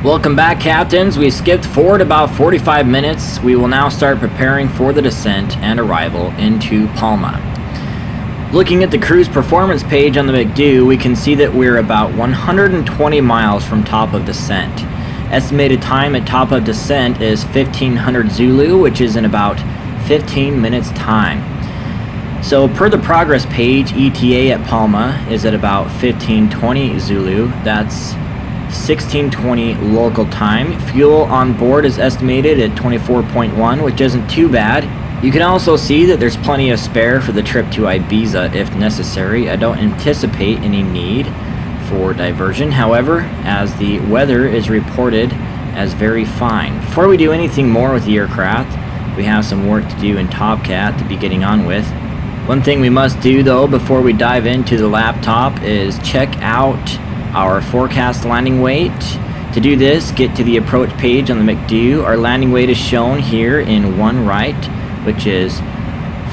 Welcome back, captains. We skipped forward about 45 minutes. We will now start preparing for the descent and arrival into Palma. Looking at the cruise performance page on the McDo, we can see that we're about 120 miles from top of descent. Estimated time at top of descent is 1500 Zulu, which is in about 15 minutes time. So per the progress page, ETA at Palma is at about 1520 Zulu. That's 1620 local time. Fuel on board is estimated at 24.1, which isn't too bad. You can also see that there's plenty of spare for the trip to Ibiza if necessary. I don't anticipate any need for diversion, however, as the weather is reported as very fine. Before we do anything more with the aircraft, we have some work to do in Top Cat to be getting on with. One thing we must do though before we dive into the laptop is check out our forecast landing weight. To do this, get to the approach page on the McDo. Our landing weight is shown here in one right, which is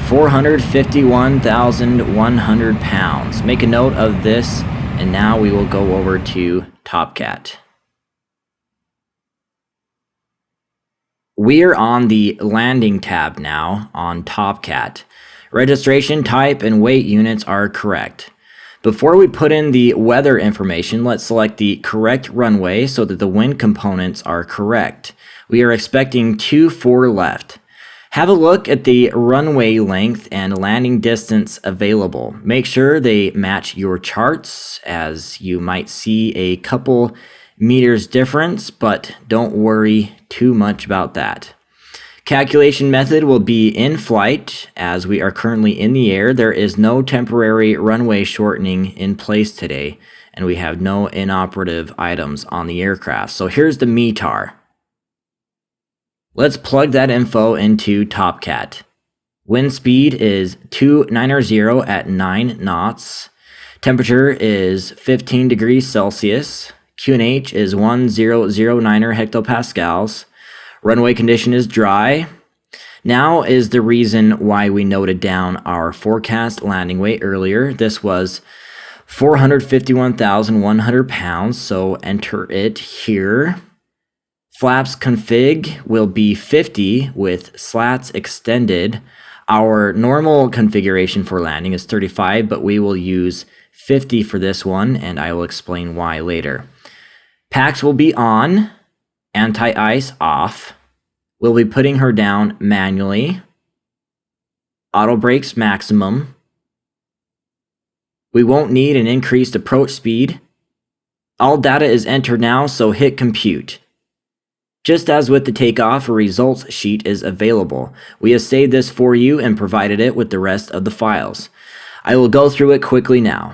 451,100 pounds. Make a note of this, and now we will go over to Top Cat. We're on the landing tab now on Top Cat. Registration type and weight units are correct. Before we put in the weather information, let's select the correct runway so that the wind components are correct. We are expecting 24 left. Have a look at the runway length and landing distance available. Make sure they match your charts, as you might see a couple meters difference, but don't worry too much about that. Calculation method will be in flight. As we are currently in the air, there is no temporary runway shortening in place today, and we have no inoperative items on the aircraft. So here's the METAR. Let's plug that info into Top Cat. Wind speed is 290 at 9 knots. Temperature is 15 degrees Celsius. QNH is 1009 hectopascals. Runway condition is dry. Now is the reason why we noted down our forecast landing weight earlier. This was 451,100 pounds, so enter it here. Flaps config will be 50 with slats extended. Our normal configuration for landing is 35, but we will use 50 for this one, and I will explain why later. Packs will be on. Anti-ice off. We'll be putting her down manually. Auto brakes maximum. We won't need an increased approach speed. All data is entered now, so hit compute. Just as with the takeoff, a results sheet is available. We have saved this for you and provided it with the rest of the files. I will go through it quickly now.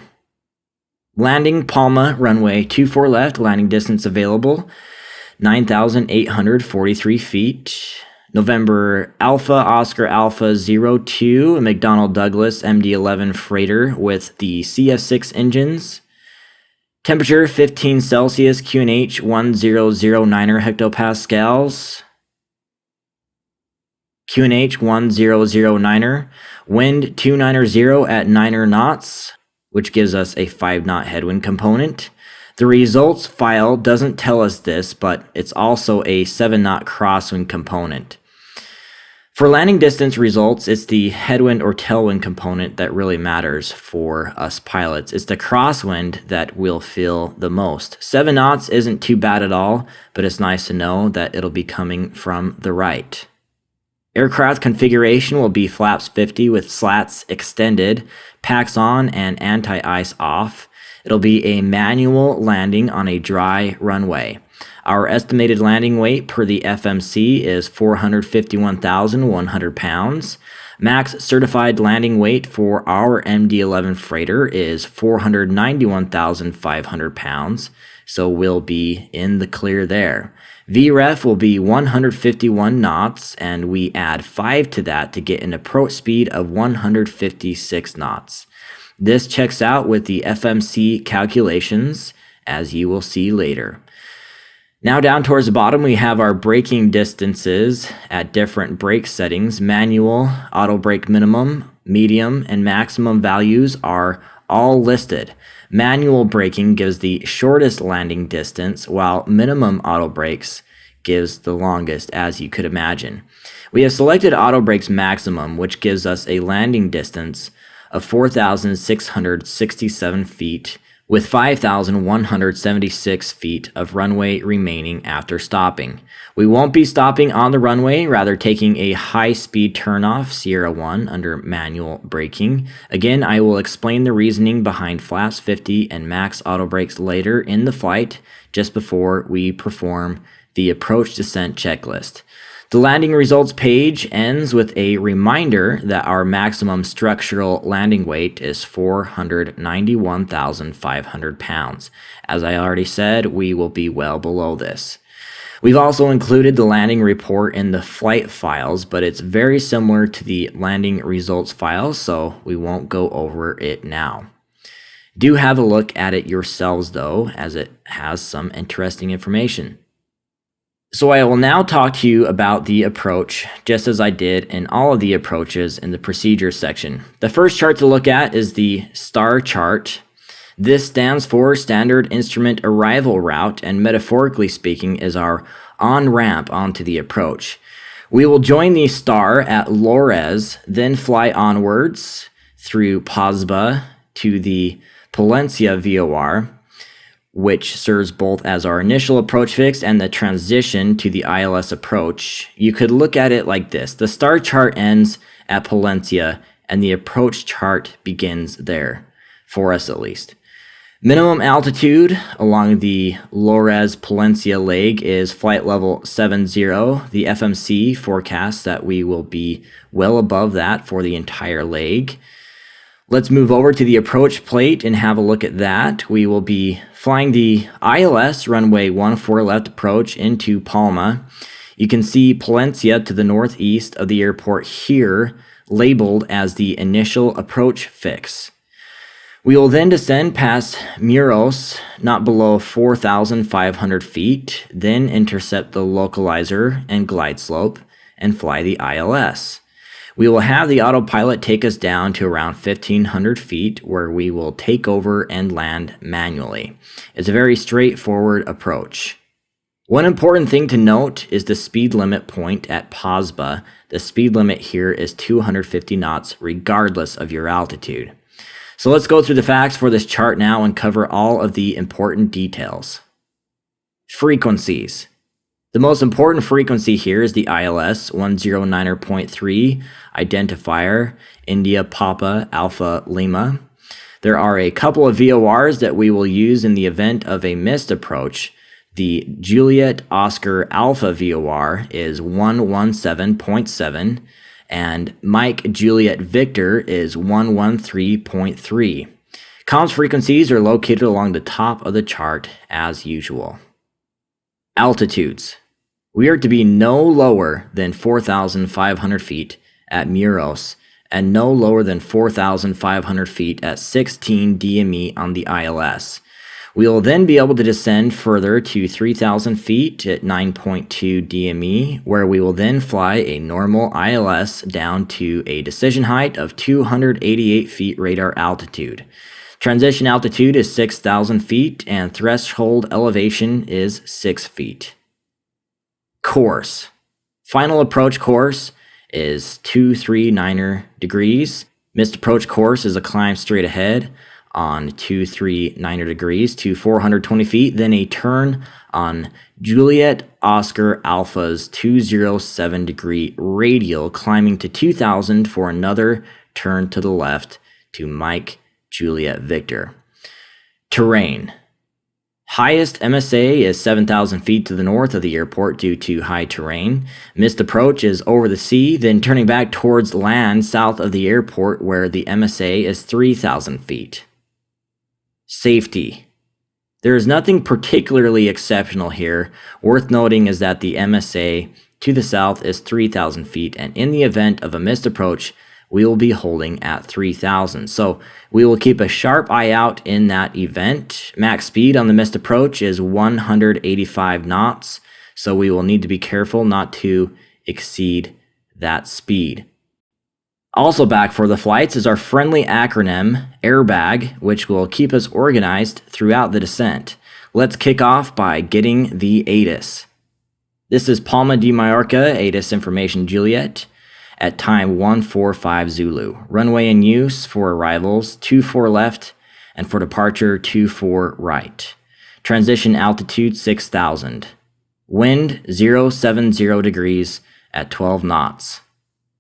Landing Palma runway 24 left, landing distance available 9,843 feet. November Alpha Oscar Alpha 02, a McDonnell Douglas MD11 freighter with the CF6 engines. Temperature 15 Celsius, QNH 1009 hectopascals. QNH 1009, wind 290 at 9 knots, which gives us a 5 knot headwind component. The results file doesn't tell us this, but it's also a 7 knot crosswind component. For landing distance results, it's the headwind or tailwind component that really matters for us pilots. It's the crosswind that will feel the most. 7 knots isn't too bad at all, but it's nice to know that it'll be coming from the right. Aircraft configuration will be flaps 50 with slats extended, packs on, and anti-ice off. It'll be a manual landing on a dry runway. Our estimated landing weight per the FMC is 451,100 pounds. Max certified landing weight for our MD11 freighter is 491,500 pounds, so we'll be in the clear there. VREF will be 151 knots, and we add 5 to that to get an approach speed of 156 knots. This checks out with the FMC calculations, as you will see later. Now down towards the bottom, we have our braking distances at different brake settings. Manual, auto brake minimum, medium, and maximum values are all listed. Manual braking gives the shortest landing distance, while minimum auto brakes gives the longest, as you could imagine. We have selected auto brakes maximum, which gives us a landing distance of 4,667 feet with 5,176 feet of runway remaining after stopping. We won't be stopping on the runway, rather taking a high-speed turnoff Sierra 1 under manual braking. Again, I will explain the reasoning behind flaps 50 and max auto brakes later in the flight, just before we perform the approach descent checklist. The landing results page ends with a reminder that our maximum structural landing weight is 491,500 pounds. As I already said, we will be well below this. We've also included the landing report in the flight files, but it's very similar to the landing results files, so we won't go over it now. Do have a look at it yourselves though, as it has some interesting information. So I will now talk to you about the approach, just as I did in all of the approaches in the procedures section. The first chart to look at is the STAR chart. This stands for Standard Instrument Arrival Route, and metaphorically speaking is our on-ramp onto the approach. We will join the STAR at Lores, then fly onwards through Pozba to the Palencia VOR, which serves both as our initial approach fix and the transition to the ILS approach. You could look at it like this. The STAR chart ends at Palencia and the approach chart begins there, for us at least. Minimum altitude along the Lores-Palencia leg is flight level 70. The FMC forecasts that we will be well above that for the entire leg. Let's move over to the approach plate and have a look at that. We will be flying the ILS runway 14 left approach into Palma. You can see Palencia to the northeast of the airport here, labeled as the initial approach fix. We will then descend past Muros, not below 4,500 feet, then intercept the localizer and glide slope and fly the ILS. We will have the autopilot take us down to around 1,500 feet, where we will take over and land manually. It's a very straightforward approach. One important thing to note is the speed limit point at Pozba. The speed limit here is 250 knots regardless of your altitude. So let's go through the facts for this chart now and cover all of the important details. Frequencies. The most important frequency here is the ILS 109.3 identifier, India Papa Alpha Lima. There are a couple of VORs that we will use in the event of a missed approach. The Juliet Oscar Alpha VOR is 117.7 and Mike Juliet Victor is 113.3. Comms frequencies are located along the top of the chart as usual. Altitudes. We are to be no lower than 4,500 feet at Muros and no lower than 4,500 feet at 16 DME on the ILS. We will then be able to descend further to 3,000 feet at 9.2 DME, where we will then fly a normal ILS down to a decision height of 288 feet radar altitude. Transition altitude is 6,000 feet and threshold elevation is 6 feet. Course. Final approach course is 239 degrees. Missed approach course is a climb straight ahead on 239 degrees to 420 feet, then a turn on Juliet Oscar Alpha's 207 degree radial, climbing to 2,000 for another turn to the left to Mike Juliet Victor. Terrain. Highest MSA is 7,000 feet to the north of the airport due to high terrain. Missed approach is over the sea, then turning back towards land south of the airport where the MSA is 3,000 feet. Safety. There is nothing particularly exceptional here. Worth noting is that the MSA to the south is 3,000 feet, and in the event of a missed approach, we will be holding at 3,000. So we will keep a sharp eye out in that event. Max speed on the missed approach is 185 knots, so we will need to be careful not to exceed that speed. Also back for the flights is our friendly acronym, airbag, which will keep us organized throughout the descent. Let's kick off by getting the ATIS. This is Palma de Mallorca, ATIS Information Juliet, at time 145 Zulu. Runway in use for arrivals, 24 left, and for departure, 24 right. Transition altitude 6,000. Wind 070 degrees at 12 knots.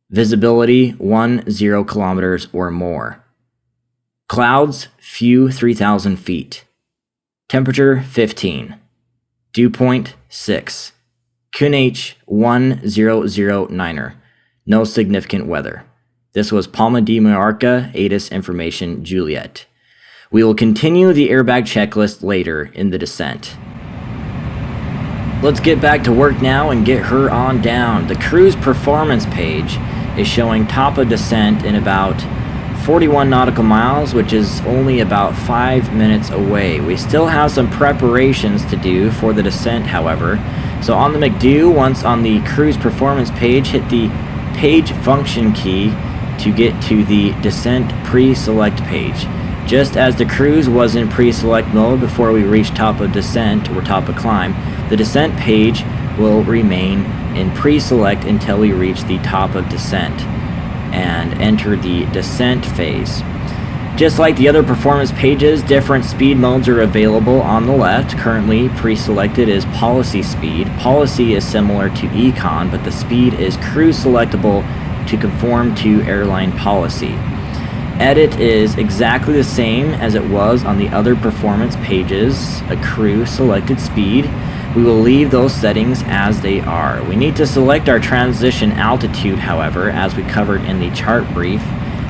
Visibility 10 kilometers or more. Clouds few 3,000 feet. Temperature 15. Dew point 6. QNH 1009er. No significant weather. This was Palma de Mallorca, ATIS Information Juliet. We will continue the airbag checklist later in the descent. Let's get back to work now and get her on down. The cruise performance page is showing top of descent in about 41 nautical miles, which is only about 5 minutes away. We still have some preparations to do for the descent, however. So on the McDo, once on the cruise performance page, hit the page function key to get to the descent pre-select page. Just as the cruise was in pre-select mode before we reach top of descent or top of climb, the descent page will remain in pre-select until we reach the top of descent and enter the descent phase. Just like the other performance pages, different speed modes are available on the left. Currently pre-selected is policy speed. Policy is similar to econ, but the speed is cruise selectable to conform to airline policy. Edit is exactly the same as it was on the other performance pages, a crew selected speed. We will leave those settings as they are. We need to select our transition altitude, however, as we covered in the chart brief.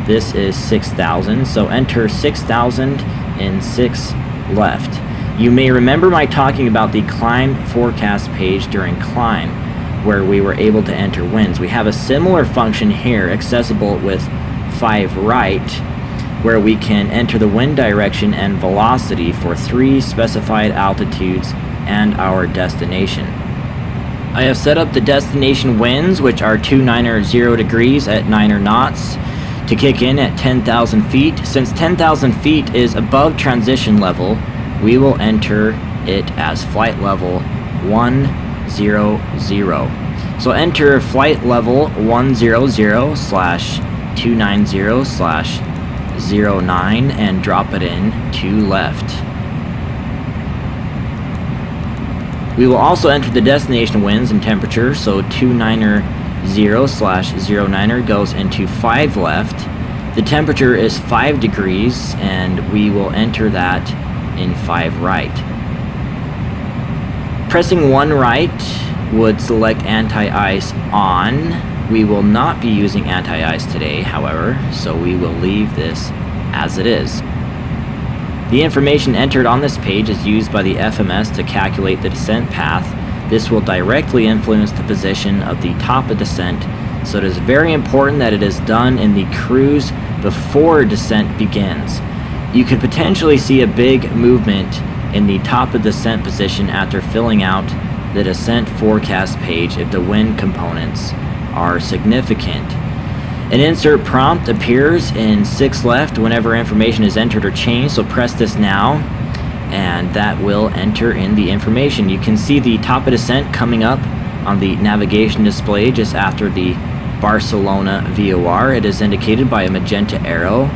This is 6,000, so enter 6,000 in 6 left. You may remember my talking about the climb forecast page during climb, where we were able to enter winds. We have a similar function here, accessible with 5 right, where we can enter the wind direction and velocity for 3 specified altitudes and our destination. I have set up the destination winds, which are 290 degrees at 9 knots, to kick in at 10,000 feet. Since 10,000 feet is above transition level, we will enter it as flight level 100. So enter flight level 100/290/09 and drop it in to left. We will also enter the destination winds and temperature, so 290/09 goes into 5 left. The temperature is 5 degrees, and we will enter that in 5 right. Pressing 1 right would select anti-ice on. We will not be using anti-ice today, however, so we will leave this as it is. The information entered on this page is used by the FMS to calculate the descent path. This will directly influence the position of the top of descent, so it is very important that it is done in the cruise before descent begins. You could potentially see a big movement in the top of descent position after filling out the descent forecast page if the wind components are significant. An insert prompt appears in 6 left whenever information is entered or changed, so press this now and that will enter in the information. You can see the top of descent coming up on the navigation display just after the Barcelona VOR. It is indicated by a magenta arrow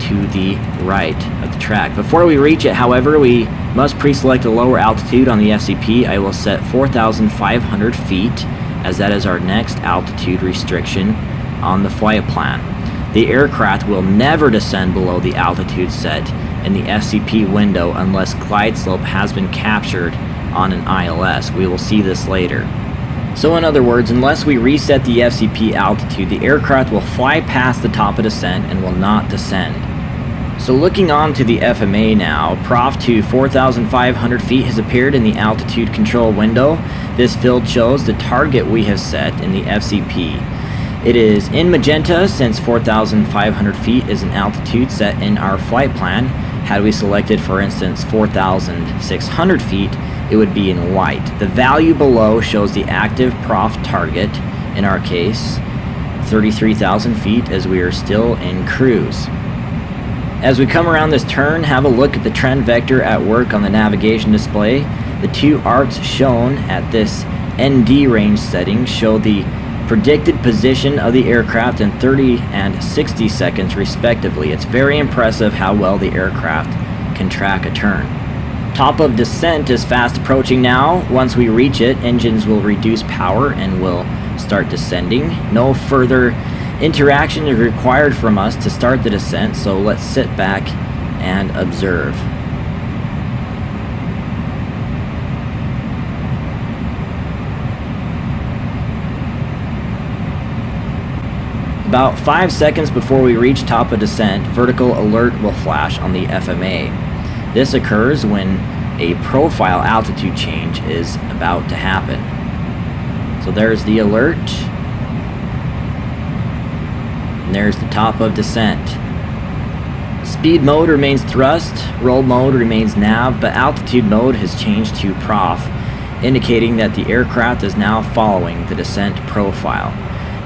to the right of the track. Before we reach it, however, we must pre-select a lower altitude on the FCP. I will set 4,500 feet, as that is our next altitude restriction on the flight plan. The aircraft will never descend below the altitude set in the FCP window unless glide slope has been captured on an ILS. We will see this later. So in other words, unless we reset the FCP altitude, the aircraft will fly past the top of descent and will not descend. So looking on to the FMA now, Prof to 4,500 feet has appeared in the altitude control window. This field shows the target we have set in the FCP. It is in magenta since 4,500 feet is an altitude set in our flight plan. Had we selected, for instance, 4,600 feet, it would be in white. The value below shows the active Prof target, in our case, 33,000 feet as we are still in cruise. As we come around this turn, have a look at the trend vector at work on the navigation display. The two arcs shown at this ND range setting show the predicted position of the aircraft in 30 and 60 seconds respectively. It's very impressive how well the aircraft can track a turn. Top of descent is fast approaching now. Once we reach it, engines will reduce power and will start descending. No further interaction is required from us to start the descent, so let's sit back and observe. About 5 seconds before we reach top of descent, vertical alert will flash on the FMA. This occurs when a profile altitude change is about to happen. So there's the alert. And there's the top of descent. Speed mode remains thrust, roll mode remains nav, but altitude mode has changed to prof, indicating that the aircraft is now following the descent profile.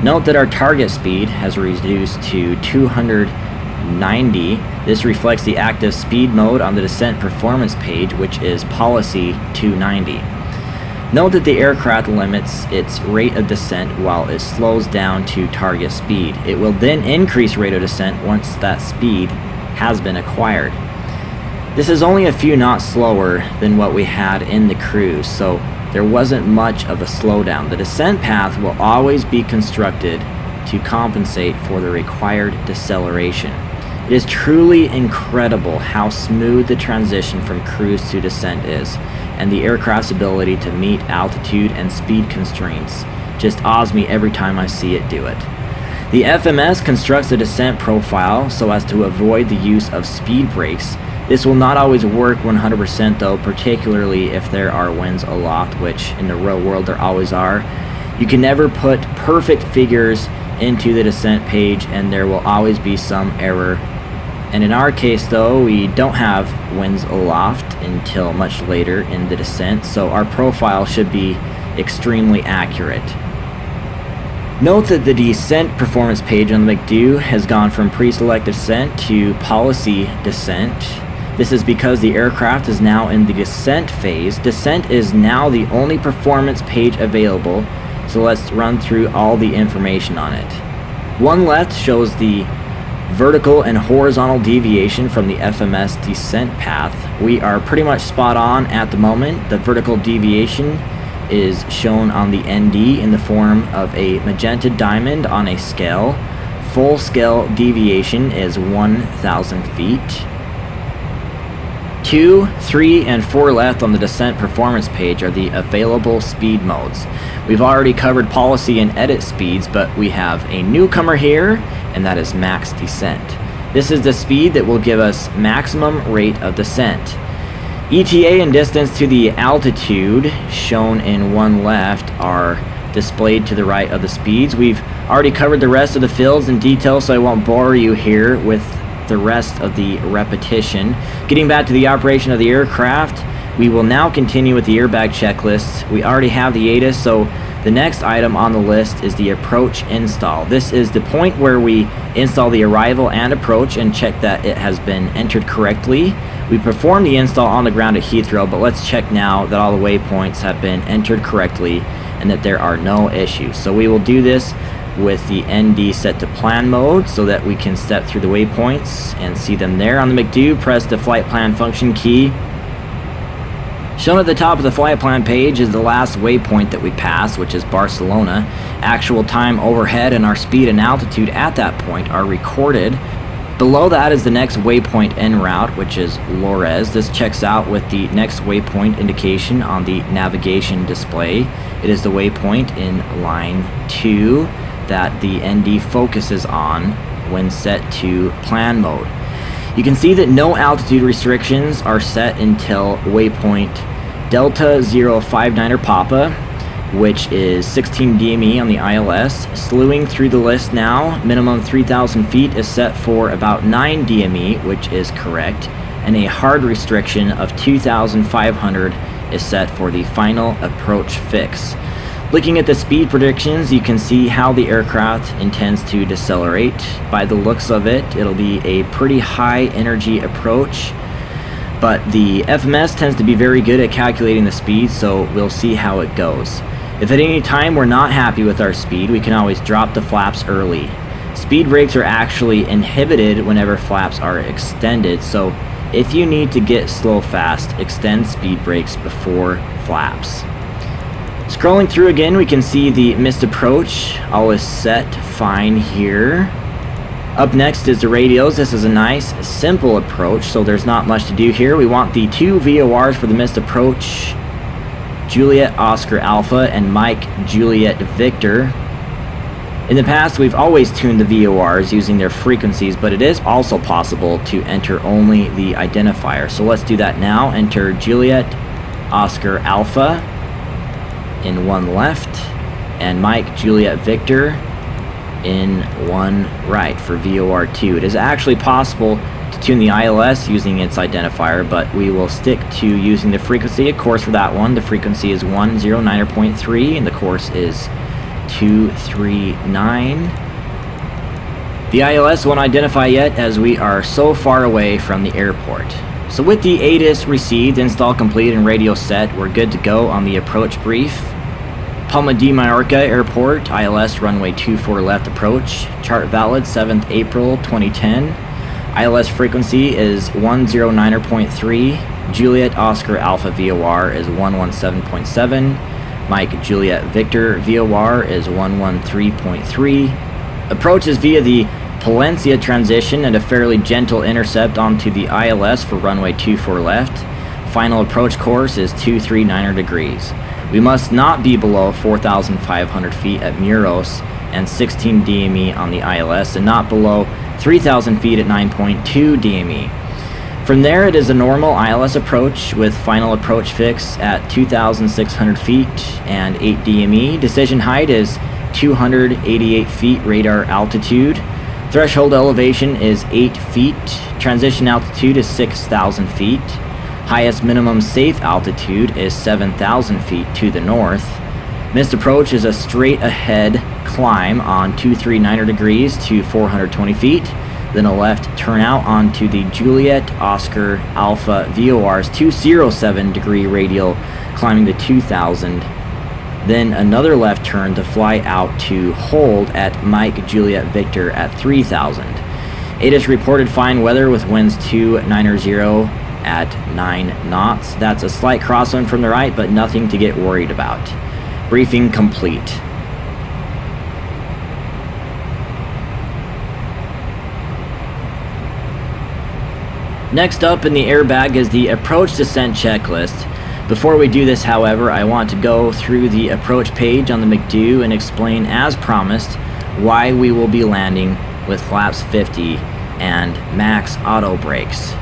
Note that our target speed has reduced to 290. This reflects the active speed mode on the descent performance page, which is policy 290. Note that the aircraft limits its rate of descent while it slows down to target speed. It will then increase rate of descent once that speed has been acquired. This is only a few knots slower than what we had in the cruise, so there wasn't much of a slowdown. The descent path will always be constructed to compensate for the required deceleration. It is truly incredible how smooth the transition from cruise to descent is, and the aircraft's ability to meet altitude and speed constraints just awes me every time I see it do it. The FMS constructs the descent profile so as to avoid the use of speed brakes. This will not always work 100% though, particularly if there are winds aloft, which in the real world there always are. You can never put perfect figures into the descent page and there will always be some error. And in our case though, we don't have winds aloft until much later in the descent, so our profile should be extremely accurate. Note that the descent performance page on the McDo has gone from pre-select descent to policy descent. This is because the aircraft is now in the descent phase. Descent is now the only performance page available, so let's run through all the information on it. One left shows the vertical and horizontal deviation from the FMS descent path. We are pretty much spot on at the moment. The vertical deviation is shown on the ND in the form of a magenta diamond on a scale. Full scale deviation is 1,000 feet. 2, 3, and 4 left on the descent performance page are the available speed modes. We've already covered policy and edit speeds, but we have a newcomer here, and that is max descent. This is the speed that will give us maximum rate of descent. ETA and distance to the altitude, shown in one left, are displayed to the right of the speeds. We've already covered the rest of the fields in detail, so I won't bore you here with the rest of the repetition. Getting back to the operation of the aircraft, we will now continue with the airbag checklist. We already have the ATIS, so the next item on the list is the approach install. This is the point where we install the arrival and approach and check that it has been entered correctly. We performed the install on the ground at Heathrow, but let's check now that all the waypoints have been entered correctly and that there are no issues. So we will do this with the ND set to plan mode so that we can step through the waypoints and see them there. On the McDo, press the flight plan function key. Shown at the top of the flight plan page is the last waypoint that we passed, which is Barcelona. Actual time overhead and our speed and altitude at that point are recorded. Below that is the next waypoint en route, which is Lorez. This checks out with the next waypoint indication on the navigation display. It is the waypoint in line 2 that the ND focuses on when set to plan mode. You can see that no altitude restrictions are set until waypoint Delta 059er Papa, which is 16 DME on the ILS. Slewing through the list now, minimum 3,000 feet is set for about 9 DME, which is correct, and a hard restriction of 2,500 is set for the final approach fix. Looking at the speed predictions, you can see how the aircraft intends to decelerate. By the looks of it, it'll be a pretty high energy approach, but the FMS tends to be very good at calculating the speed, so we'll see how it goes. If at any time we're not happy with our speed, we can always drop the flaps early. Speed brakes are actually inhibited whenever flaps are extended, so if you need to get slow fast, extend speed brakes before flaps. Scrolling through again, we can see the missed approach. All is set fine here. Up next is the radios. This is a nice, simple approach, so there's not much to do here. We want the two VORs for the missed approach, Juliet Oscar Alpha and Mike Juliet Victor. In the past, we've always tuned the VORs using their frequencies, but it is also possible to enter only the identifier. So let's do that now. Enter Juliet Oscar Alpha in 1 left and Mike Juliet Victor in 1 right for VOR2. It is actually possible to tune the ILS using its identifier, but we will stick to using the frequency. Of course, for that one, the frequency is 109.3 and the course is 239. The ILS won't identify yet as we are so far away from the airport. So with the ATIS received, install complete, and radio set, we're good to go on the approach brief. Palma de Mallorca Airport, ILS runway 24 left approach. Chart valid 7th April 2010. ILS frequency is 109.3. Juliet Oscar Alpha VOR is 117.7. Mike Juliet Victor VOR is 113.3. Approach is via the Palencia transition and a fairly gentle intercept onto the ILS for runway 24 left. Final approach course is 239 degrees. We must not be below 4,500 feet at Muros and 16 DME on the ILS, and not below 3,000 feet at 9.2 DME. From there, it is a normal ILS approach with final approach fix at 2,600 feet and 8 DME. Decision height is 288 feet radar altitude. Threshold elevation is 8 feet. Transition altitude is 6,000 feet. Highest minimum safe altitude is 7,000 feet to the north. Missed approach is a straight ahead climb on 239 degrees to 420 feet. Then a left turnout onto the Juliet Oscar Alpha VOR's 207 degree radial, climbing to 2,000. Then another left turn to fly out to hold at Mike Juliet Victor at 3,000. ATIS reported fine weather with winds 290 at 9 knots. That's a slight crosswind from the right, but nothing to get worried about. Briefing complete. Next up in the airbag is the approach descent checklist. Before we do this, however, I want to go through the approach page on the McDo and explain, as promised, why we will be landing with flaps 50 and max auto brakes.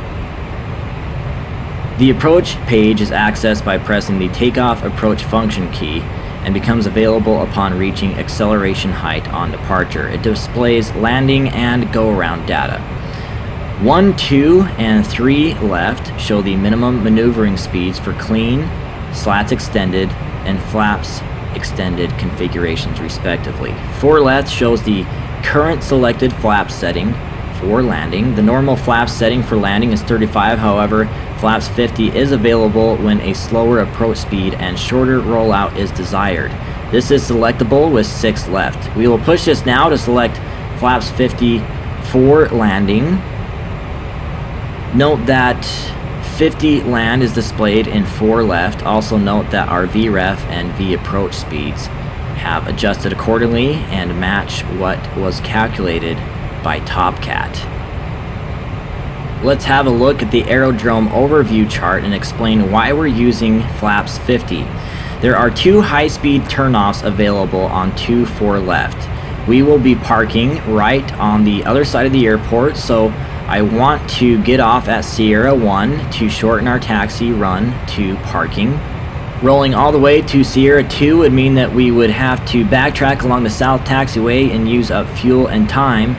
The approach page is accessed by pressing the takeoff approach function key and becomes available upon reaching acceleration height on departure. It displays landing and go-around data. 1, 2, and 3 left show the minimum maneuvering speeds for clean, slats extended, and flaps extended configurations respectively. 4 left shows the current selected flap setting for landing. The normal flap setting for landing is 35, however, flaps 50 is available when a slower approach speed and shorter rollout is desired. This is selectable with 6 left. We will push this now to select flaps 50 for landing. Note that 50 land is displayed in 4 left. Also note that our VREF and V approach speeds have adjusted accordingly and match what was calculated by TopCat. Let's have a look at the aerodrome overview chart and explain why we're using flaps 50. There are 2 high-speed turnoffs available on 2-4 left. We will be parking right on the other side of the airport, so I want to get off at Sierra 1 to shorten our taxi run to parking. Rolling all the way to Sierra 2 would mean that we would have to backtrack along the south taxiway and use up fuel and time.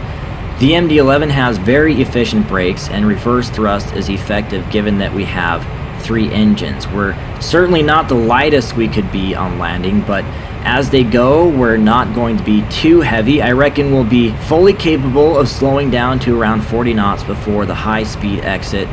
The MD11 has very efficient brakes and reverse thrust is effective given that we have 3 engines. We're certainly not the lightest we could be on landing, but as they go, we're not going to be too heavy. I reckon we'll be fully capable of slowing down to around 40 knots before the high speed exit,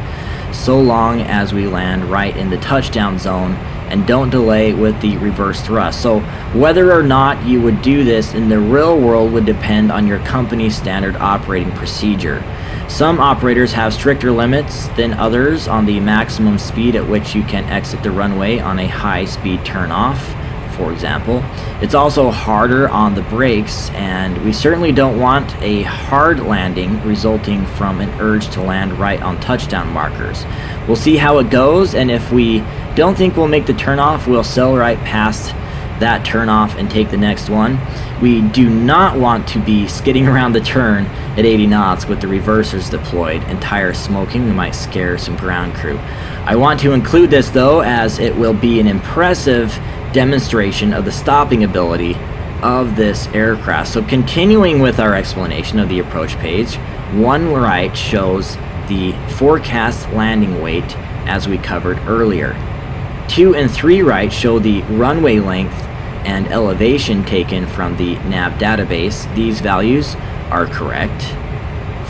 so long as we land right in the touchdown zone and don't delay with the reverse thrust. So whether or not you would do this in the real world would depend on your company's standard operating procedure. Some operators have stricter limits than others on the maximum speed at which you can exit the runway on a high speed turnoff, for example. It's also harder on the brakes, and we certainly don't want a hard landing resulting from an urge to land right on touchdown markers. We'll see how it goes, and if we don't think we'll make the turnoff, we'll sail right past that turnoff and take the next one. We do not want to be skidding around the turn at 80 knots with the reversers deployed and tires smoking. We might scare some ground crew. I want to include this though, as it will be an impressive demonstration of the stopping ability of this aircraft. So continuing with our explanation of the approach page, 1 right shows the forecast landing weight as we covered earlier. 2 and 3 right show the runway length and elevation taken from the nav database. These values are correct.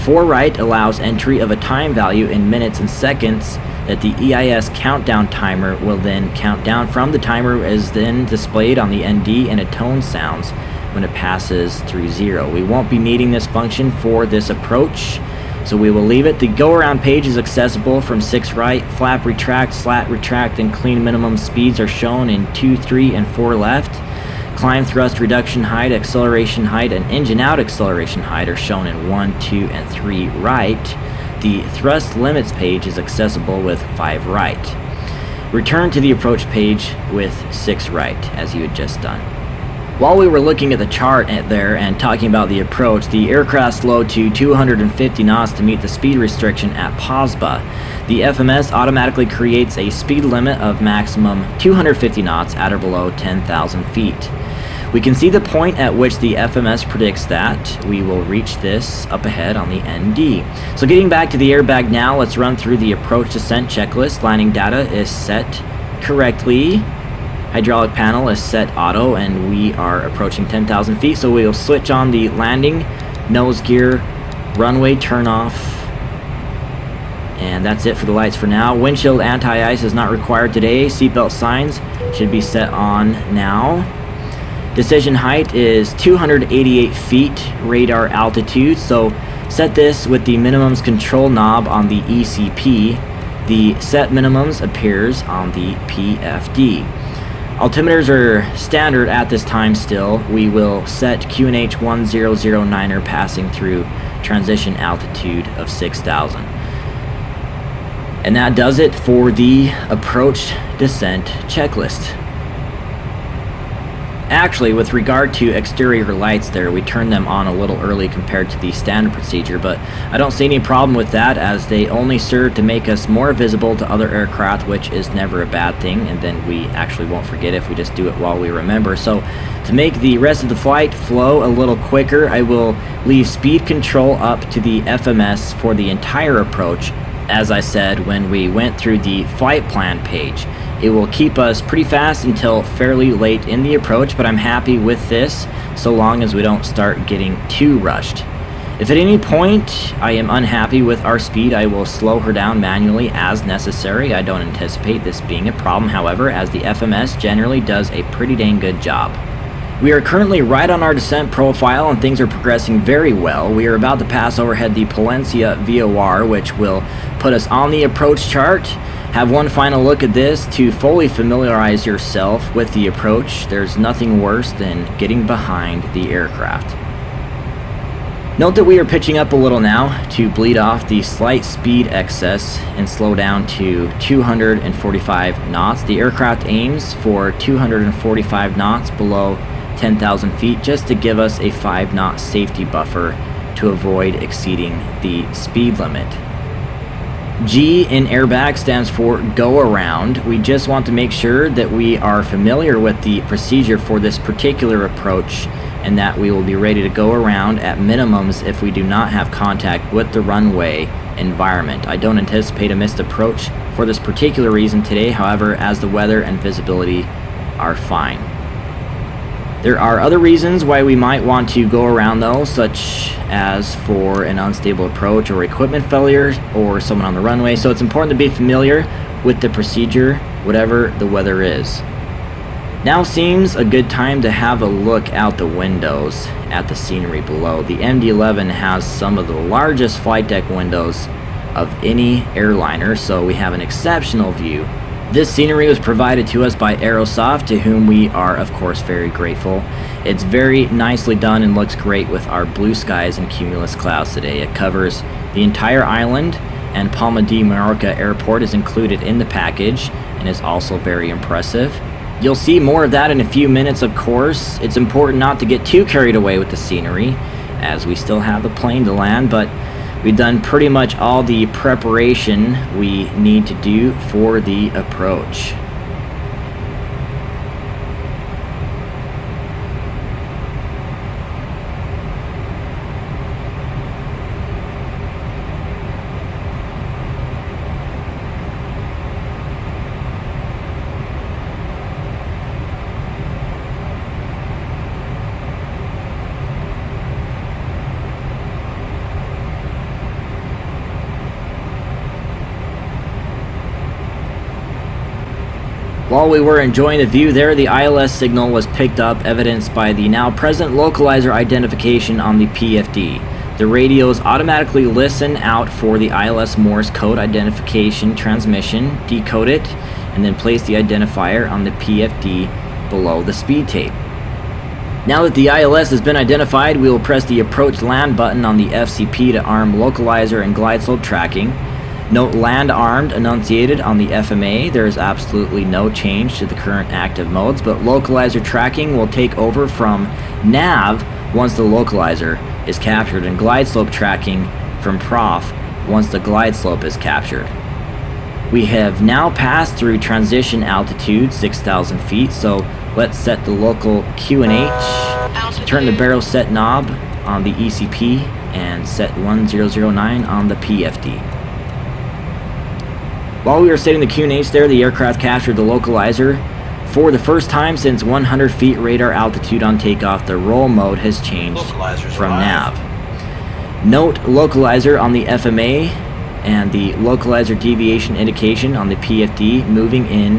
4 right allows entry of a time value in minutes and seconds that the EIS countdown timer will then count down from. The timer is then displayed on the ND and a tone sounds when it passes through 0. We won't be needing this function for this approach, so we will leave it. The go around page is accessible from 6 right. Flap retract, slat retract, and clean minimum speeds are shown in 2, 3, and 4 left. Climb thrust reduction height, acceleration height, and engine out acceleration height are shown in 1, 2, and 3 right. The thrust limits page is accessible with 5 right. Return to the approach page with 6 right, as you had just done. While we were looking at the chart there and talking about the approach, the aircraft slowed to 250 knots to meet the speed restriction at POSBA. The FMS automatically creates a speed limit of maximum 250 knots at or below 10,000 feet. We can see the point at which the FMS predicts that we will reach this up ahead on the ND. So getting back to the airbag now, let's run through the approach descent checklist. Landing data is set correctly. Hydraulic panel is set auto, and we are approaching 10,000 feet, so we will switch on the landing, nose gear, runway turn off, and that's it for the lights for now. Windshield anti-ice is not required today. Seatbelt signs should be set on now. Decision height is 288 feet radar altitude, so set this with the minimums control knob on the ECP. The set minimums appears on the PFD. Altimeters are standard at this time still. We will set QNH 1009er passing through transition altitude of 6,000. And that does it for the approach descent checklist. Actually, with regard to exterior lights there, we turned them on a little early compared to the standard procedure, but I don't see any problem with that, as they only serve to make us more visible to other aircraft, which is never a bad thing, and then we actually won't forget if we just do it while we remember. So to make the rest of the flight flow a little quicker, I will leave speed control up to the FMS for the entire approach, as I said when we went through the flight plan page. It will keep us pretty fast until fairly late in the approach, but I'm happy with this so long as we don't start getting too rushed. If at any point I am unhappy with our speed, I will slow her down manually as necessary. I don't anticipate this being a problem, however, as the FMS generally does a pretty dang good job. We are currently right on our descent profile and things are progressing very well. We are about to pass overhead the Palencia VOR, which will put us on the approach chart. Have one final look at this to fully familiarize yourself with the approach. There's nothing worse than getting behind the aircraft. Note that we are pitching up a little now to bleed off the slight speed excess and slow down to 245 knots. The aircraft aims for 245 knots below 10,000 feet just to give us a 5-knot safety buffer to avoid exceeding the speed limit. G in airbag stands for go around. We just want to make sure that we are familiar with the procedure for this particular approach and that we will be ready to go around at minimums if we do not have contact with the runway environment. I don't anticipate a missed approach for this particular reason today, however, as the weather and visibility are fine. There are other reasons why we might want to go around though, such as for an unstable approach or equipment failure or someone on the runway, so it's important to be familiar with the procedure, whatever the weather is. Now seems a good time to have a look out the windows at the scenery below. The MD11 has some of the largest flight deck windows of any airliner, so we have an exceptional view. This scenery was provided to us by Aerosoft, to whom we are of course very grateful. It's very nicely done and looks great with our blue skies and cumulus clouds today. It covers the entire island, and Palma de Mallorca Airport is included in the package and is also very impressive. You'll see more of that in a few minutes, of course. It's important not to get too carried away with the scenery, as we still have a plane to land, but we've done pretty much all the preparation we need to do for the approach. While we were enjoying the view there, the ILS signal was picked up, evidenced by the now present localizer identification on the PFD. The radios automatically listen out for the ILS Morse code identification transmission, decode it, and then place the identifier on the PFD below the speed tape. Now that the ILS has been identified, we will press the approach land button on the FCP to arm localizer and glide slope tracking. Note land armed enunciated on the FMA. There is absolutely no change to the current active modes, but localizer tracking will take over from nav once the localizer is captured, and glide slope tracking from prof once the glide slope is captured. We have now passed through transition altitude 6,000 feet, so let's set the local QNH, turn the barrel set knob on the ECP, and set 1009 on the PFD. While we were setting the QNH there, the aircraft captured the localizer. For the first time since 100 feet radar altitude on takeoff, the roll mode has changed from nav. Note localizer on the FMA and the localizer deviation indication on the PFD moving in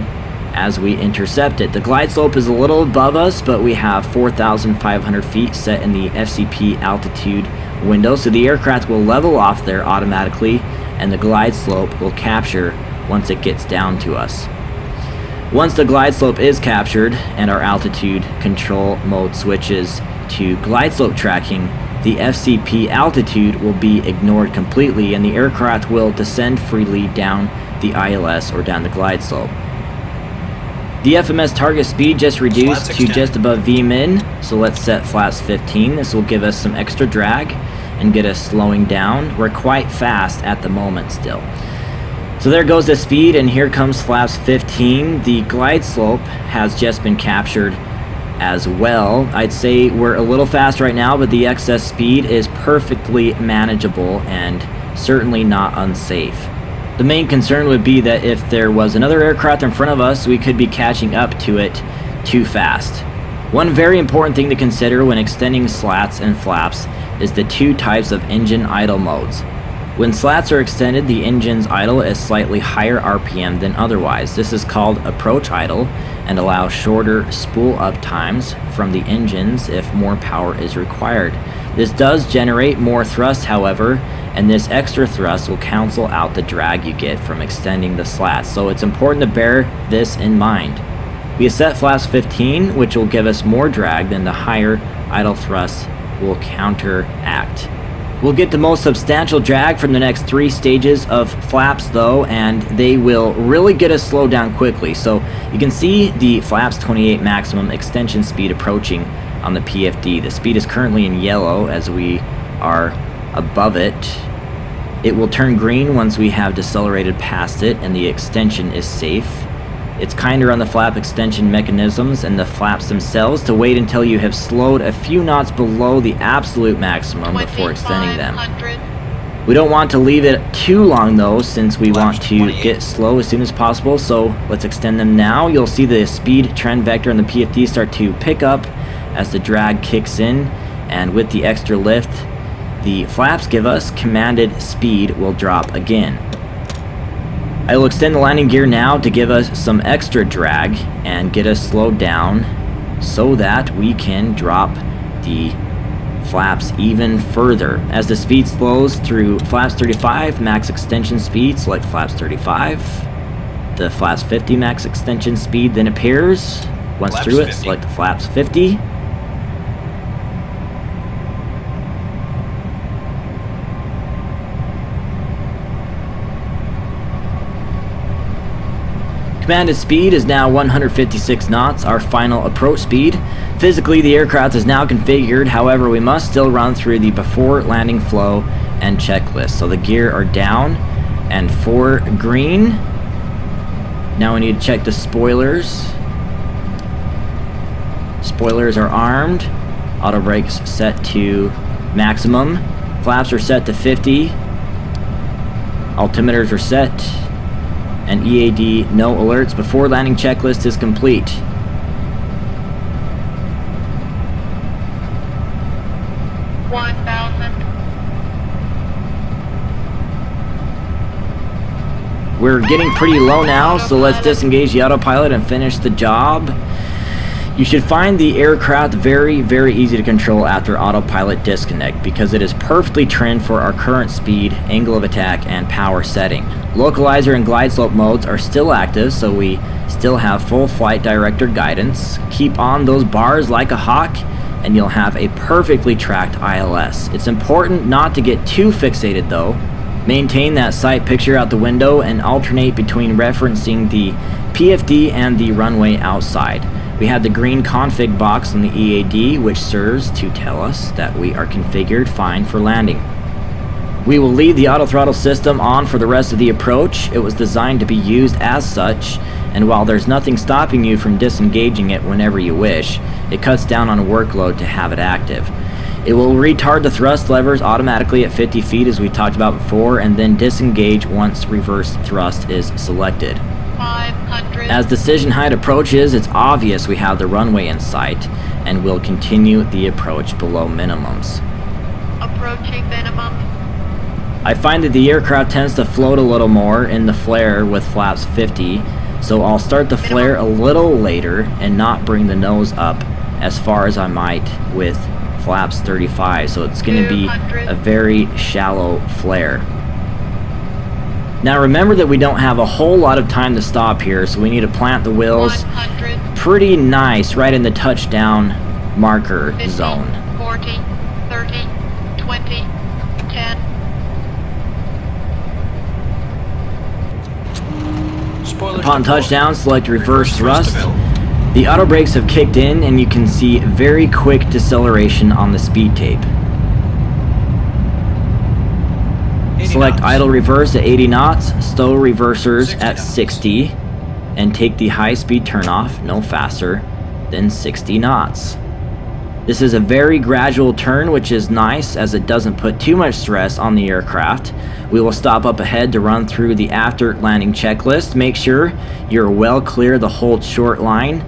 as we intercept it. The glide slope is a little above us, but we have 4,500 feet set in the FCP altitude window, so the aircraft will level off there automatically, and the glide slope will capture once it gets down to us. Once the glide slope is captured and our altitude control mode switches to glide slope tracking, the FCP altitude will be ignored completely and the aircraft will descend freely down the ILS or down the glide slope. The FMS target speed just reduced to just above Vmin, so let's set flaps 15. This will give us some extra drag and get us slowing down. We're quite fast at the moment still. So there goes the speed, and here comes flaps 15. The glide slope has just been captured as well. I'd say we're a little fast right now, but the excess speed is perfectly manageable and certainly not unsafe. The main concern would be that if there was another aircraft in front of us, we could be catching up to it too fast. One very important thing to consider when extending slats and flaps is the two types of engine idle modes. When slats are extended, the engine's idle is slightly higher RPM than otherwise. This is called approach idle and allows shorter spool up times from the engines if more power is required. This does generate more thrust, however, and this extra thrust will cancel out the drag you get from extending the slats, so it's important to bear this in mind. We have set flaps 15, which will give us more drag than the higher idle thrust will counteract. We'll get the most substantial drag from the next 3 stages of flaps though, and they will really get us slowed down quickly. So you can see the flaps 28 maximum extension speed approaching on the PFD. The speed is currently in yellow as we are above it. It will turn green once we have decelerated past it and the extension is safe. It's kinder on the flap extension mechanisms and the flaps themselves to wait until you have slowed a few knots below the absolute maximum before extending them. We don't want to leave it too long though, since we want to get slow as soon as possible, so let's extend them now. You'll see the speed trend vector and the PFD start to pick up as the drag kicks in, and with the extra lift the flaps give us, commanded speed will drop again. I will extend the landing gear now to give us some extra drag and get us slowed down so that we can drop the flaps even further. As the speed slows through flaps 35 max extension speed, select flaps 35. The flaps 50 max extension speed then appears. Once flaps through it, 50. Select flaps 50. Commanded speed is now 156 knots, our final approach speed. Physically, the aircraft is now configured, however, we must still run through the before landing flow and checklist. So the gear are down and for green. Now we need to check the spoilers. Spoilers are armed. Auto brakes set to maximum. Flaps are set to 50. Altimeters are set. And EAD no alerts before landing checklist is complete. We're getting pretty low now, so let's disengage the autopilot and finish the job. You should find the aircraft very, very easy to control after autopilot disconnect because it is perfectly trimmed for our current speed, angle of attack, and power setting. Localizer and glide slope modes are still active, so we still have full flight director guidance. Keep on those bars like a hawk and you'll have a perfectly tracked ILS. It's important not to get too fixated though. Maintain that sight picture out the window and alternate between referencing the PFD and the runway outside. We have the green config box on the EAD, which serves to tell us that we are configured fine for landing. We will leave the auto throttle system on for the rest of the approach. It was designed to be used as such, and while there's nothing stopping you from disengaging it whenever you wish, it cuts down on workload to have it active. It will retard the thrust levers automatically at 50 feet as we talked about before, and then disengage once reverse thrust is selected. 500. As decision height approaches, it's obvious we have the runway in sight, and we'll continue the approach below minimums. Approaching minimum. I find that the aircraft tends to float a little more in the flare with flaps 50, so I'll start the flare a little later and not bring the nose up as far as I might with flaps 35, so it's going to be a very shallow flare. Now remember that we don't have a whole lot of time to stop here, so we need to plant the wheels pretty nice right in the touchdown marker 50, zone. 40, 30, 20, 10. Upon touchdown, select reverse thrust. The auto brakes have kicked in and you can see very quick deceleration on the speed tape. Select idle reverse at 80 knots, stow reversers at 60, and take the high speed turnoff no faster than 60 knots. This is a very gradual turn, which is nice as it doesn't put too much stress on the aircraft. We will stop up ahead to run through the after landing checklist. Make sure you're well clear the hold short line.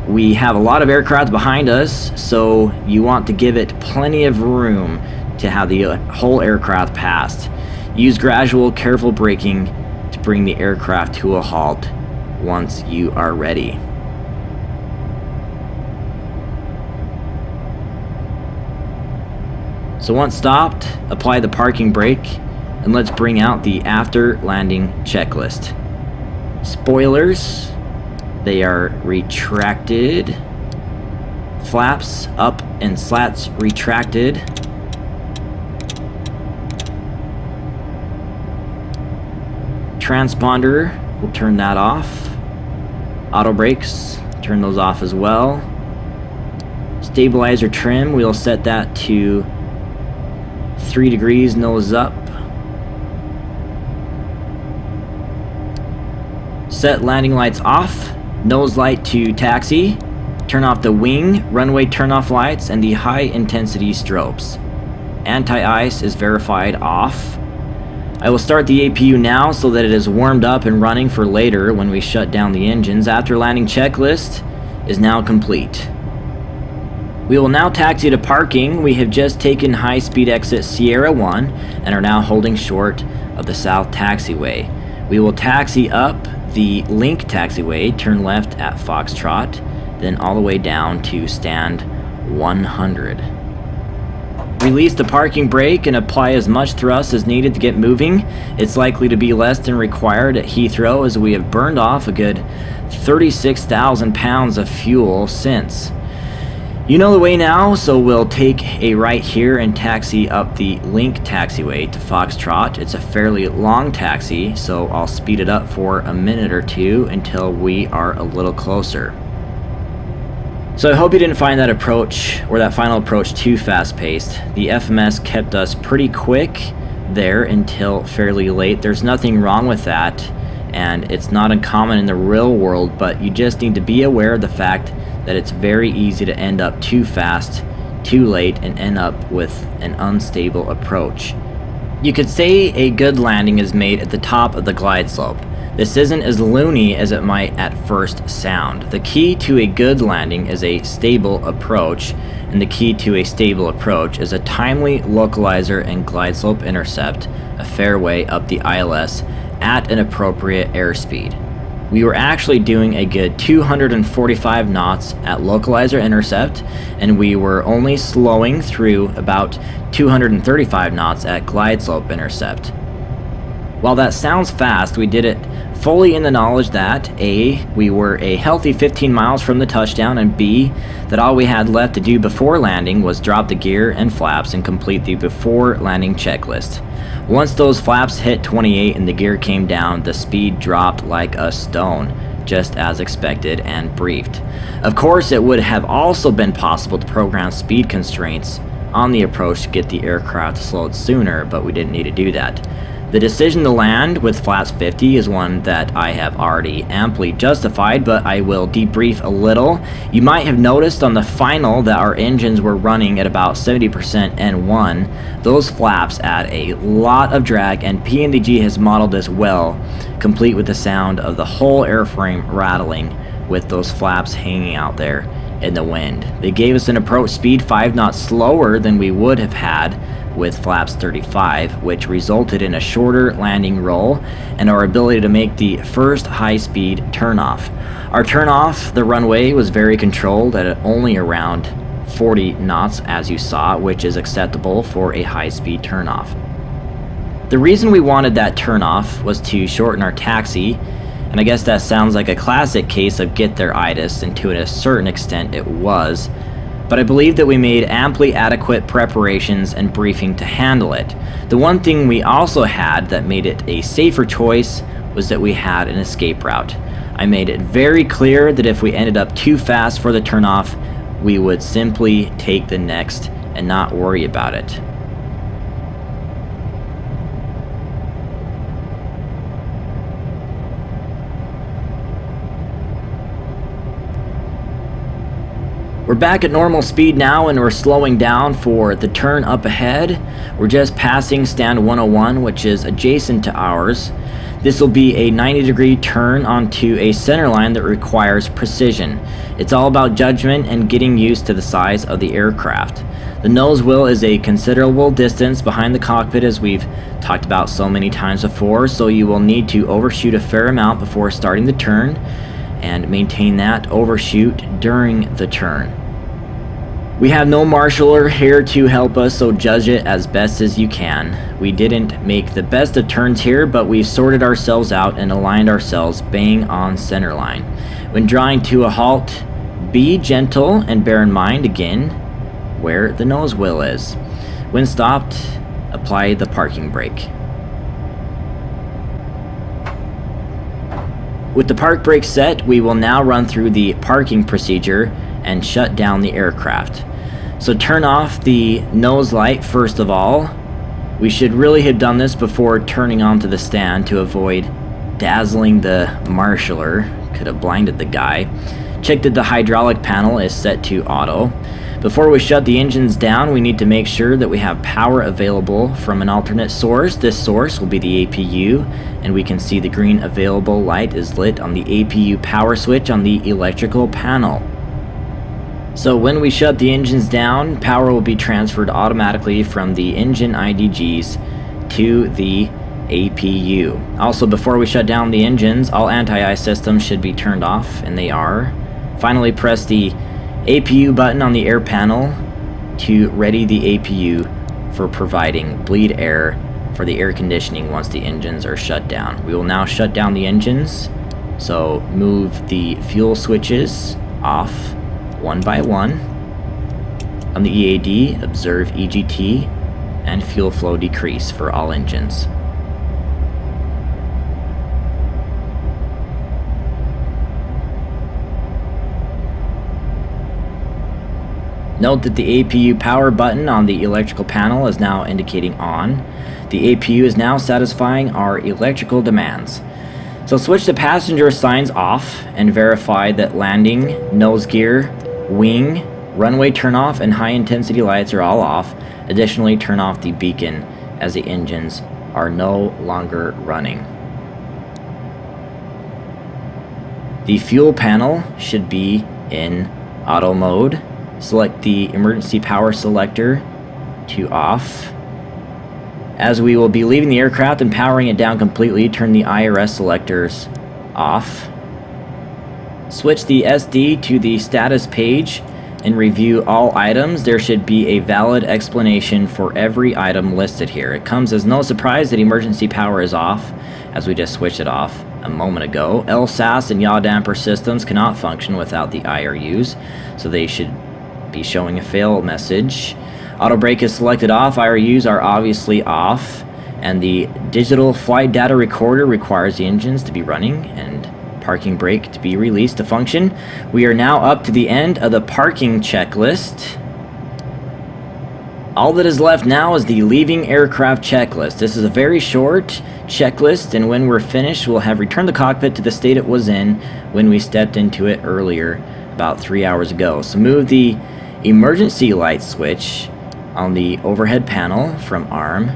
We have a lot of aircraft behind us, so you want to give it plenty of room to have the whole aircraft passed. Use gradual, careful braking to bring the aircraft to a halt once you are ready. So once stopped, apply the parking brake, and let's bring out the after landing checklist. Spoilers, they are retracted. Flaps up and slats retracted. Transponder, we'll turn that off. Auto brakes, turn those off as well. Stabilizer trim, we'll set that to 3 degrees nose up. Set landing lights off, nose light to taxi. Turn off the wing, runway turnoff lights, and the high intensity strobes. Anti-ice is verified off. I will start the APU now so that it is warmed up and running for later when we shut down the engines. After landing checklist is now complete. We will now taxi to parking. We have just taken high-speed exit Sierra 1 and are now holding short of the south taxiway. We will taxi up the Link taxiway, turn left at Foxtrot, then all the way down to stand 100. Release the parking brake and apply as much thrust as needed to get moving. It's likely to be less than required at Heathrow, as we have burned off a good 36,000 pounds of fuel since. You know the way now, so we'll take a right here and taxi up the Link taxiway to Foxtrot. It's a fairly long taxi, so I'll speed it up for a minute or two until we are a little closer. So I hope you didn't find that approach, or that final approach, too fast-paced. The FMS kept us pretty quick there until fairly late. There's nothing wrong with that, and it's not uncommon in the real world, but you just need to be aware of the fact that it's very easy to end up too fast, too late, and end up with an unstable approach. You could say a good landing is made at the top of the glide slope. This isn't as loony as it might at first sound. The key to a good landing is a stable approach, and the key to a stable approach is a timely localizer and glide slope intercept, a fair way up the ILS at an appropriate airspeed. We were actually doing a good 245 knots at localizer intercept, and we were only slowing through about 235 knots at glide slope intercept. While that sounds fast, we did it fully in the knowledge that A, we were a healthy 15 miles from the touchdown, and B, that all we had left to do before landing was drop the gear and flaps and complete the before landing checklist. Once those flaps hit 28 and the gear came down, the speed dropped like a stone, just as expected and briefed. Of course, it would have also been possible to program speed constraints on the approach to get the aircraft slowed sooner, but we didn't need to do that. The decision to land with flaps 50 is one that I have already amply justified, but I will debrief a little. You might have noticed on the final that our engines were running at about 70% N1. Those flaps add a lot of drag, and PNDG has modeled this well, complete with the sound of the whole airframe rattling with those flaps hanging out there in the wind. They gave us an approach speed 5 knots slower than we would have had with flaps 35, which resulted in a shorter landing roll and our ability to make the first high-speed turnoff. Our turnoff, the runway, was very controlled at only around 40 knots, as you saw, which is acceptable for a high-speed turnoff. The reason we wanted that turnoff was to shorten our taxi, and I guess that sounds like a classic case of get there-itis, and to a certain extent it was. But I believe that we made amply adequate preparations and briefing to handle it. The one thing we also had that made it a safer choice was that we had an escape route. I made it very clear that if we ended up too fast for the turnoff, we would simply take the next and not worry about it. We're back at normal speed now, and we're slowing down for the turn up ahead. We're just passing stand 101, which is adjacent to ours. This will be a 90-degree turn onto a center line that requires precision. It's all about judgment and getting used to the size of the aircraft. The nose wheel is a considerable distance behind the cockpit, as we've talked about so many times before, so you will need to overshoot a fair amount before starting the turn and maintain that overshoot during the turn. We have no marshaller here to help us, so judge it as best as you can. We didn't make the best of turns here, but we've sorted ourselves out and aligned ourselves bang on center line. When drawing to a halt, be gentle and bear in mind again where the nose wheel is. When stopped, apply the parking brake. With the park brake set, we will now run through the parking procedure and shut down the aircraft. So turn off the nose light first of all. We should really have done this before turning onto the stand to avoid dazzling the marshaller. Could have blinded the guy. Check that the hydraulic panel is set to auto. Before we shut the engines down, we need to make sure that we have power available from an alternate source. This source will be the APU, and we can see the green available light is lit on the APU power switch on the electrical panel. So when we shut the engines down, power will be transferred automatically from the engine IDGs to the APU. Also, before we shut down the engines, all anti-ice systems should be turned off, and they are. Finally, press the APU button on the air panel to ready the APU for providing bleed air for the air conditioning once the engines are shut down. We will now shut down the engines, so move the fuel switches off one by one. On the EAD, observe EGT and fuel flow decrease for all engines. Note that the APU power button on the electrical panel is now indicating on. The APU is now satisfying our electrical demands. So switch the passenger signs off and verify that landing, nose gear, wing, runway turnoff, and high intensity lights are all off. Additionally, turn off the beacon as the engines are no longer running. The fuel panel should be in auto mode. Select the emergency power selector to off. As we will be leaving the aircraft and powering it down completely, turn the IRS selectors off. Switch the SD to the status page and review all items. There should be a valid explanation for every item listed here. It comes as no surprise that emergency power is off, as we just switched it off a moment ago. LSAS and yaw damper systems cannot function without the IRUs, so they should be showing a fail message. Auto brake is selected off, IRUs are obviously off, and the digital flight data recorder requires the engines to be running and parking brake to be released to function. We are now up to the end of the parking checklist. All that is left now is the leaving aircraft checklist. This is a very short checklist, and when we're finished, we'll have returned the cockpit to the state it was in when we stepped into it earlier, about 3 hours ago. So move the emergency light switch on the overhead panel from arm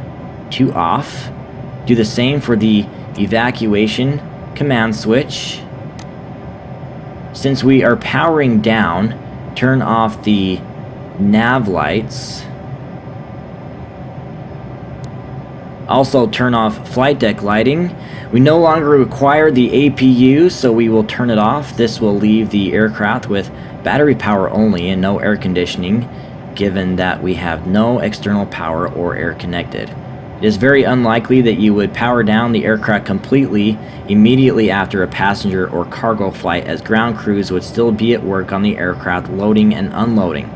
to off. Do the same for the evacuation command switch. Since we are powering down, turn off the nav lights. Also turn off flight deck lighting. We no longer require the APU, so we will turn it off. This will leave the aircraft with battery power only and no air conditioning, given that we have no external power or air connected. It is very unlikely that you would power down the aircraft completely immediately after a passenger or cargo flight, as ground crews would still be at work on the aircraft loading and unloading.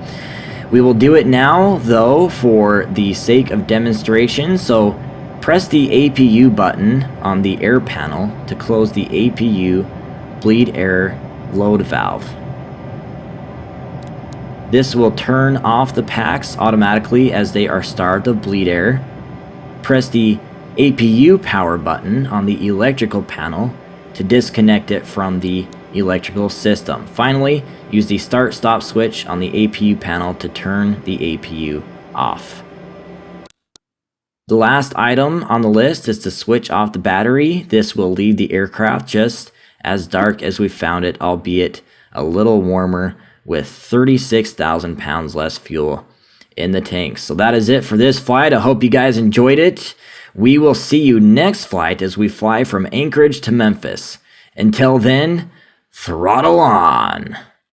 We will do it now, though, for the sake of demonstration, so press the APU button on the air panel to close the APU bleed air load valve. This will turn off the packs automatically as they are starved of bleed air. Press the APU power button on the electrical panel to disconnect it from the electrical system. Finally, use the start-stop switch on the APU panel to turn the APU off. The last item on the list is to switch off the battery. This will leave the aircraft just as dark as we found it, albeit a little warmer, with 36,000 pounds less fuel in the tanks. So that is it for this flight. I hope you guys enjoyed it. We will see you next flight as we fly from Anchorage to Memphis. Until then, throttle on.